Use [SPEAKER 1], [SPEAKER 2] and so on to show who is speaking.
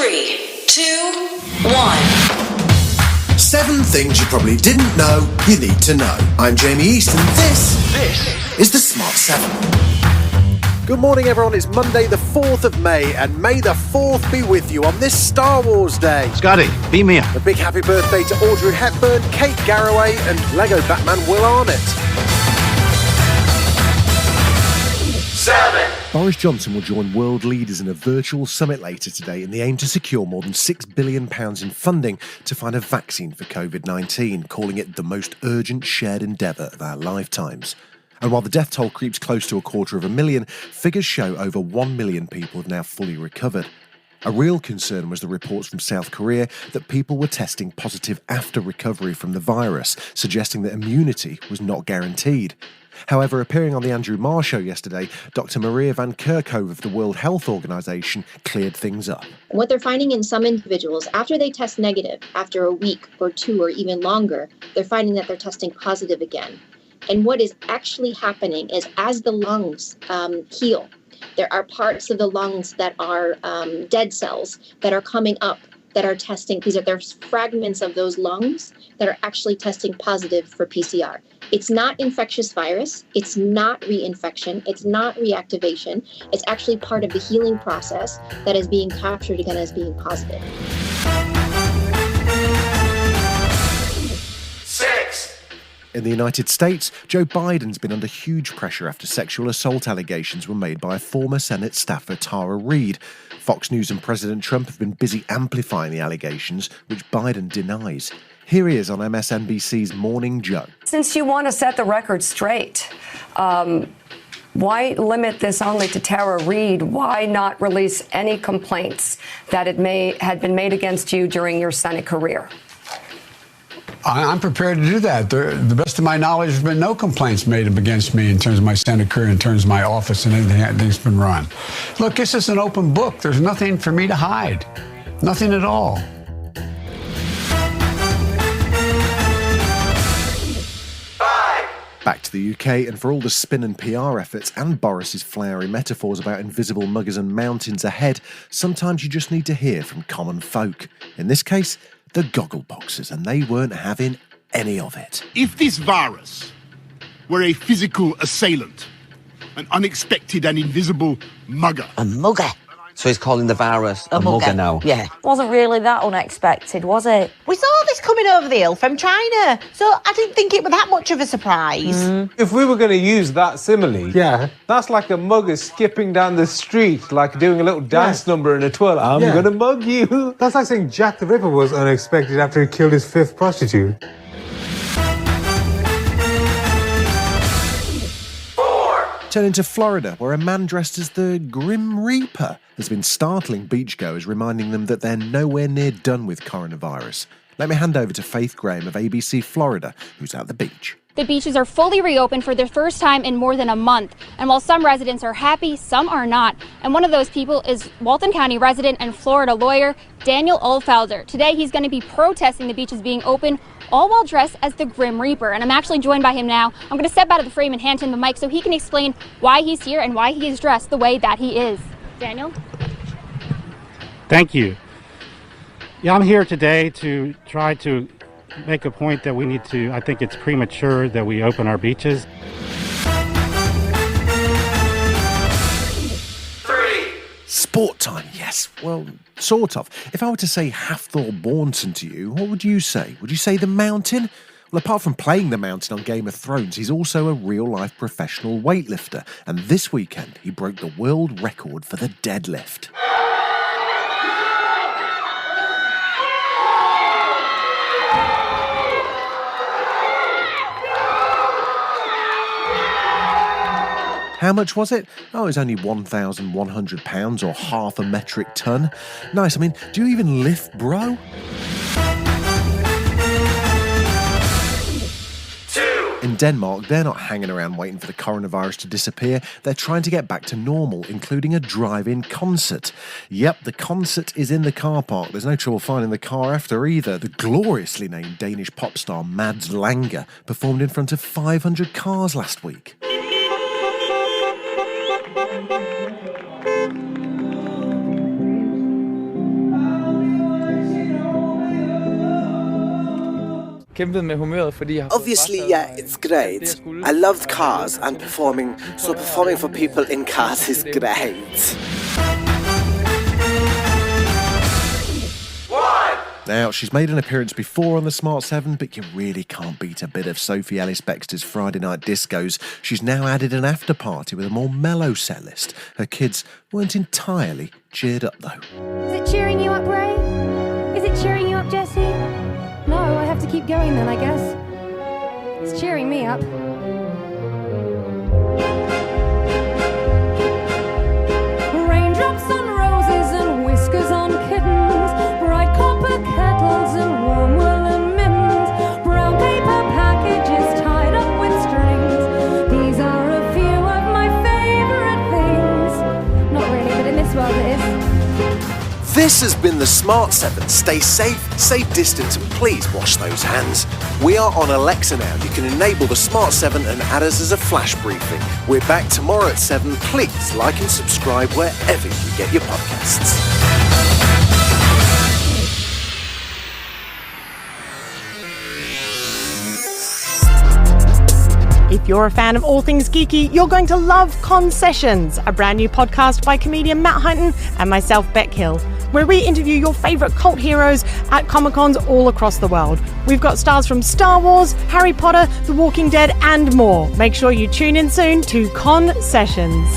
[SPEAKER 1] 3, 2, 1.
[SPEAKER 2] 7 things you probably didn't know you need to know. I'm Jamie East, and this is the Smart 7. Good morning, everyone. It's Monday, the 4th of May, and may the 4th be with you on this Star Wars Day.
[SPEAKER 3] Scotty, beat me up.
[SPEAKER 2] A big happy birthday to Audrey Hepburn, Kate Garraway, and Lego Batman Will Arnett.
[SPEAKER 1] 7.
[SPEAKER 2] Boris Johnson will join world leaders in a virtual summit later today in the aim to secure more than £6 billion in funding to find a vaccine for COVID-19, calling it the most urgent shared endeavour of our lifetimes. And while the death toll creeps close to 250,000, figures show over 1 million people have now fully recovered. A real concern was the reports from South Korea that people were testing positive after recovery from the virus, suggesting that immunity was not guaranteed. However, appearing on the Andrew Marr show yesterday, Dr. Maria Van Kerkhove of the World Health Organization cleared things up.
[SPEAKER 4] What they're finding in some individuals, after they test negative, after a week or 2 or even longer, they're finding that they're testing positive again. And what is actually happening is as the lungs heal, there are parts of the lungs that are dead cells that are coming up that are testing. There's fragments of those lungs that are actually testing positive for PCR. It's not infectious virus. It's not reinfection. It's not reactivation. It's actually part of the healing process that is being captured again as being positive.
[SPEAKER 1] 6.
[SPEAKER 2] In the United States, Joe Biden's been under huge pressure after sexual assault allegations were made by a former Senate staffer, Tara Reid. Fox News and President Trump have been busy amplifying the allegations, which Biden denies. Here he is on MSNBC's Morning Joe.
[SPEAKER 5] Since you want to set the record straight, why limit this only to Tara Reid? Why not release any complaints that had been made against you during your Senate career?
[SPEAKER 6] I'm prepared to do that. The best of my knowledge, there's been no complaints made against me in terms of my Senate career, in terms of my office and anything that's been run. Look, this is an open book. There's nothing for me to hide. Nothing at all.
[SPEAKER 1] 5.
[SPEAKER 2] Back to the UK, and for all the spin and PR efforts and Boris's flowery metaphors about invisible muggers and mountains ahead, sometimes you just need to hear from common folk. In this case, the Googleboxers, and they weren't having any of it.
[SPEAKER 7] If this virus were a physical assailant, an unexpected and invisible mugger.
[SPEAKER 8] A mugger?
[SPEAKER 9] So he's calling the virus a mugger now?
[SPEAKER 8] Yeah.
[SPEAKER 10] Wasn't really that unexpected, was it?
[SPEAKER 11] We saw this coming over the hill from China, so I didn't think it was that much of a surprise.
[SPEAKER 12] If we were going to use that simile, that's like a mugger skipping down the street, like doing a little dance number in a twirl. I'm going to mug you.
[SPEAKER 13] That's like saying Jack the Ripper was unexpected after he killed his 5th prostitute.
[SPEAKER 1] 4.
[SPEAKER 2] Turning to Florida, where a man dressed as the Grim Reaper has been startling beachgoers, reminding them that they're nowhere near done with coronavirus. Let me hand over to Faith Graham of ABC Florida, who's at the beach.
[SPEAKER 14] The beaches are fully reopened for the first time in more than a month. And while some residents are happy, some are not. And one of those people is Walton County resident and Florida lawyer Daniel Ohlfelder. Today, he's going to be protesting the beaches being open, all while dressed as the Grim Reaper. And I'm actually joined by him now. I'm going to step out of the frame and hand him the mic so he can explain why he's here and why he is dressed the way that he is. Daniel?
[SPEAKER 15] Thank you. Yeah, I'm here today to try to make a point that I think it's premature that we open our beaches.
[SPEAKER 1] 3.
[SPEAKER 2] Sport time, yes. Well, sort of. If I were to say Hafthor Bornson to you, what would you say? Would you say the Mountain? Well, apart from playing the Mountain on Game of Thrones, he's also a real-life professional weightlifter. And this weekend, he broke the world record for the deadlift. How much was it? Oh, it was only 1,100 pounds or half a metric ton. Nice. I mean, do you even lift, bro?
[SPEAKER 1] 2.
[SPEAKER 2] In Denmark, they're not hanging around waiting for the coronavirus to disappear. They're trying to get back to normal, including a drive-in concert. Yep, the concert is in the car park. There's no trouble finding the car after either. The gloriously named Danish pop star Mads Langer performed in front of 500 cars last week.
[SPEAKER 3] Obviously, yeah, it's great. I loved cars and performing, so performing for people in cars is great.
[SPEAKER 2] Now, she's made an appearance before on the Smart 7, but you really can't beat a bit of Sophie Ellis-Bextor's Friday Night Discos. She's now added an after-party with a more mellow set list. Her kids weren't entirely cheered up, though.
[SPEAKER 8] Is it cheering you up, Ray? Is it cheering you up, Jessie? No, I have to keep going then, I guess. It's cheering me up. Raindrops on roses and whiskers on kittens, bright copper kettles and warm woolen mittens, brown paper packages tied up with strings. These are a few of my favourite things. Not really, but in this world it is.
[SPEAKER 2] This has been the Smart 7. Stay safe, stay distant, and please wash those hands. We are on Alexa now. You can enable the Smart 7 and add us as a flash briefing. We're back tomorrow at 7. Please like and subscribe wherever you get your podcasts.
[SPEAKER 11] If you're a fan of all things geeky, you're going to love Concessions, a brand new podcast by comedian Matt Hunton and myself, Beck Hill, where we interview your favourite cult heroes at Comic-Cons all across the world. We've got stars from Star Wars, Harry Potter, The Walking Dead and more. Make sure you tune in soon to Concessions.